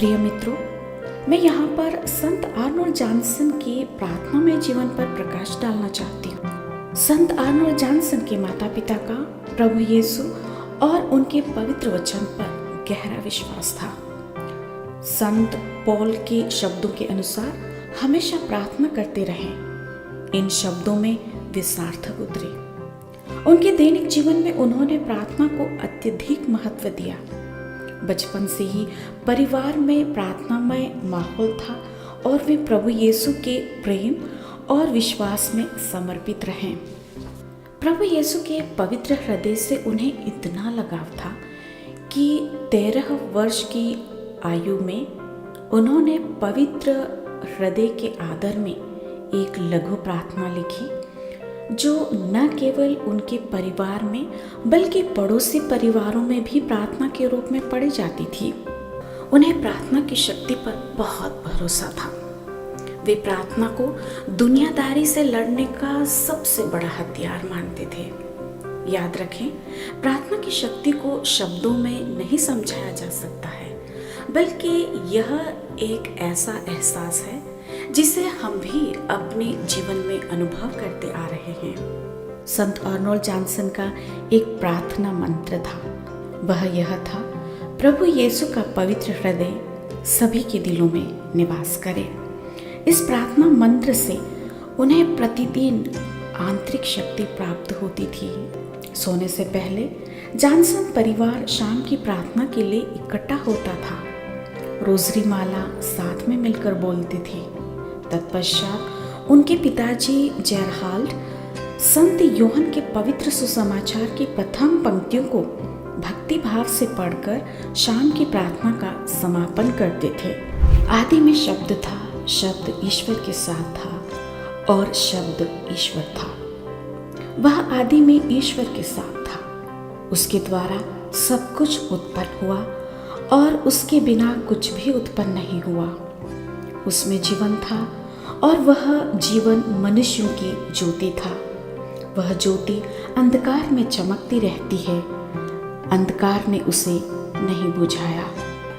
प्रिय मित्रों, मैं यहाँ पर संत आर्नोल्ड जॉनसन के प्रार्थनामय जीवन पर प्रकाश डालना चाहती हूँ। संत आर्नोल्ड जॉनसन के माता पिता का प्रभु यीशु और उनके पवित्र वचन पर गहरा विश्वास था। संत पौल के शब्दों के अनुसार हमेशा प्रार्थना करते रहे। इन शब्दों में वे सार्थक उतरे। उनके दैनिक जीवन में उन्होंने प्रार्थना को अत्यधिक महत्व दिया। बचपन से ही परिवार में प्रार्थनामय माहौल था और वे प्रभु यीशु के प्रेम और विश्वास में समर्पित रहे। प्रभु यीशु के पवित्र हृदय से उन्हें इतना लगाव था कि 13 वर्ष की आयु में उन्होंने पवित्र हृदय के आदर में एक लघु प्रार्थना लिखी, जो न केवल उनके परिवार में बल्कि पड़ोसी परिवारों में भी प्रार्थना के रूप में पढ़ी जाती थी। उन्हें प्रार्थना की शक्ति पर बहुत भरोसा था। वे प्रार्थना को दुनियादारी से लड़ने का सबसे बड़ा हथियार मानते थे। याद रखें, प्रार्थना की शक्ति को शब्दों में नहीं समझाया जा सकता है, बल्कि यह एक ऐसा एहसास है जिसे हम भी अपने जीवन में अनुभव करते आ रहे हैं। संत आर्नोल्ड जॉनसन का एक प्रार्थना मंत्र था। वह यह था, प्रभु यीशु का पवित्र हृदय सभी के दिलों में निवास करे। इस प्रार्थना मंत्र से उन्हें प्रतिदिन आंतरिक शक्ति प्राप्त होती थी। सोने से पहले जॉनसन परिवार शाम की प्रार्थना के लिए इकट्ठा होता था। रोजरी माला साथ में मिलकर बोलते थे। तत्पश्चात उनके पिताजी जेरहाल्ड संत यूहन्ना के पवित्र सुसमाचार की प्रथम पंक्तियों को भक्ति भाव से पढ़कर शाम की प्रार्थना का समापन करते थे। आदि में शब्द था, शब्द ईश्वर के साथ था और शब्द ईश्वर था। वह आदि में ईश्वर के साथ था। उसके द्वारा सब कुछ उत्पन्न हुआ और उसके बिना कुछ भी उत्पन्न नहीं हुआ। उसमें जीवन था और वह जीवन मनुष्यों की ज्योति था। वह ज्योति अंधकार में चमकती रहती है, अंधकार ने उसे नहीं बुझाया।